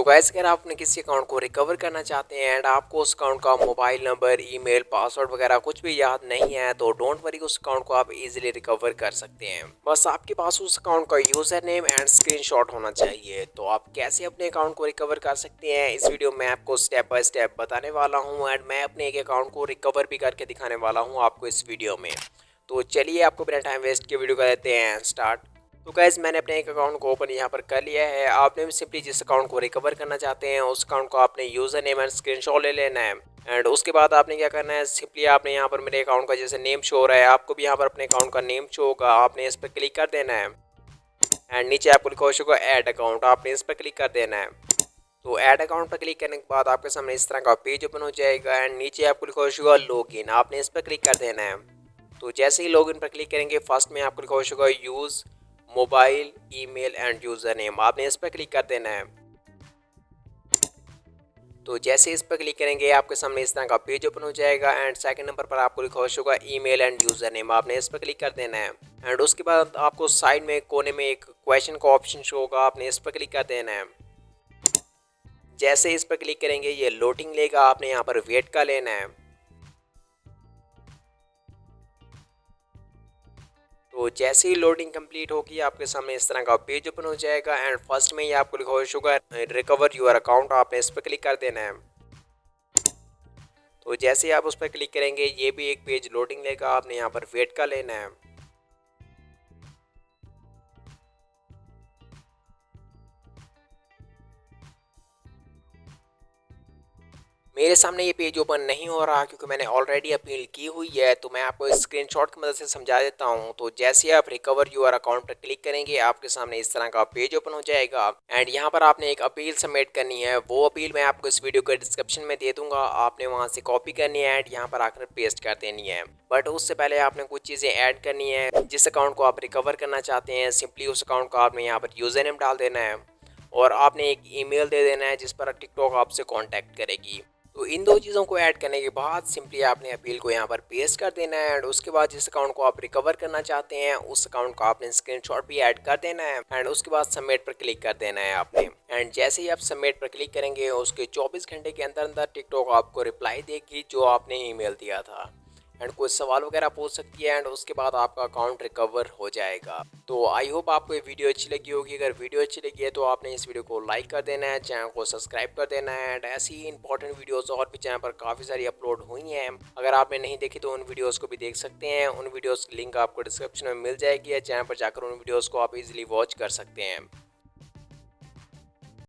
Guys अगर आप अपने किसी अकाउंट को रिकवर करना चाहते हैं एंड आपको उस अकाउंट का मोबाइल नंबर, ईमेल, पासवर्ड वगैरह कुछ भी याद नहीं है तो डोंट वरी, उस अकाउंट को आप इजीली रिकवर कर सकते हैं। बस आपके पास उस अकाउंट का यूजर नेम एंड स्क्रीनशॉट होना चाहिए। तो आप कैसे अपने अकाउंट को रिकवर कर सकते हैं इस वीडियो में आपको स्टेप बाय स्टेप बताने वाला हूँ एंड मैं अपने एक अकाउंट को रिकवर भी करके दिखाने वाला हूँ आपको इस वीडियो में। तो चलिए आपको बिना टाइम वेस्ट के वीडियो कर देते हैं स्टार्ट। तो गैस मैंने अपने एक अकाउंट को ओपन यहाँ पर कर लिया है। आपने भी सिंपली जिस अकाउंट को रिकवर करना चाहते हैं उस अकाउंट को आपने यूज़र नेम एंड स्क्रीनशॉट ले लेना है एंड उसके बाद आपने क्या करना है, सिंपली आपने यहाँ पर मेरे अकाउंट का जैसे नेम शो हो रहा है आपको भी यहाँ पर अपने अकाउंट का नेम शो होगा, आपने इस पर क्लिक कर देना है एंड नीचे आपको लिखा होगा ऐड अकाउंट, आपने इस पर क्लिक कर देना है। तो ऐड अकाउंट पर क्लिक करने के बाद आपके सामने इस तरह का पेज ओपन हो जाएगा एंड नीचे आपको लिखा होगा लॉगिन, आपने इस पर क्लिक कर देना है। तो जैसे ही लॉगिन पर क्लिक करेंगे फर्स्ट में आपको लिखा होगा use mobile, email end user name, आपने इस पर क्लिक कर देना है। तो जैसे इस पर क्लिक करेंगे आपके सामने इस तरह का पेज ओपन हो जाएगा एंड सेकंड नंबर पर आपको लिखा होगा ईमेल एंड यूज़र नेम, आपने इस पर क्लिक कर देना है एंड उसके बाद आपको साइड में कोने में एक क्वेश्चन का ऑप्शन शो होगा, आपने इस पर क्लिक कर देना है। जैसे इस पर क्लिक करेंगे ये लोडिंग लेगा, आपने यहाँ पर वेट का लेना है। तो जैसे ही लोडिंग कंप्लीट होगी आपके सामने इस तरह का पेज ओपन हो जाएगा एंड फर्स्ट में ही आपको लिखा होगा रिकवर योर अकाउंट, आपने इस पर क्लिक कर देना है। तो जैसे ही आप उस पर क्लिक करेंगे ये भी एक पेज लोडिंग लेगा, आपने यहाँ पर वेट का लेना है। मेरे सामने ये पेज ओपन नहीं हो रहा क्योंकि मैंने ऑलरेडी अपील की हुई है, तो मैं आपको स्क्रीनशॉट की मदद से समझा देता हूँ। तो जैसे आप रिकवर योर अकाउंट पर क्लिक करेंगे आपके सामने इस तरह का पेज ओपन हो जाएगा एंड यहाँ पर आपने एक अपील सबमिट करनी है। वो अपील मैं आपको इस वीडियो के डिस्क्रिप्शन में दे दूंगा, आपने वहाँ से कॉपी करनी है एंड यहाँ पर आकर पेस्ट कर देनी है। बट उससे पहले आपने कुछ चीज़ें ऐड करनी है। जिस अकाउंट को आप रिकवर करना चाहते हैं सिंपली उस अकाउंट को आपने यहाँ पर यूज़र नेम डाल देना है और आपने एक ईमेल दे देना है जिस पर टिकटॉक आपसे कांटेक्ट करेगी। तो इन दो चीज़ों को ऐड करने के बाद सिंपली आपने अपील को यहाँ पर पेस्ट कर देना है एंड उसके बाद जिस अकाउंट को आप रिकवर करना चाहते हैं उस अकाउंट को आपने स्क्रीनशॉट भी ऐड कर देना है एंड उसके बाद सबमिट पर क्लिक कर देना है आपने। एंड जैसे ही आप सबमिट पर क्लिक करेंगे उसके 24 घंटे के अंदर अंदर टिकटॉक आपको रिप्लाई देगी जो आपने ईमेल दिया था एंड कुछ सवाल वगैरह पूछ सकती है एंड उसके बाद आपका अकाउंट रिकवर हो जाएगा। तो आई होप आपको ये वीडियो अच्छी लगी होगी। अगर वीडियो अच्छी लगी है तो आपने इस वीडियो को लाइक कर देना है, चैनल को सब्सक्राइब कर देना है एंड ऐसी ही इंपॉर्टेंट वीडियोस और भी चैनल पर काफ़ी सारी अपलोड हुई हैं। अगर आपने नहीं देखी तो उन वीडियोज़ को भी देख सकते हैं, उन वीडियोज़ की लिंक आपको डिस्क्रिप्शन में मिल जाएगी या चैनल पर जाकर उन वीडियोज़ को आप इजीली वॉच कर सकते हैं।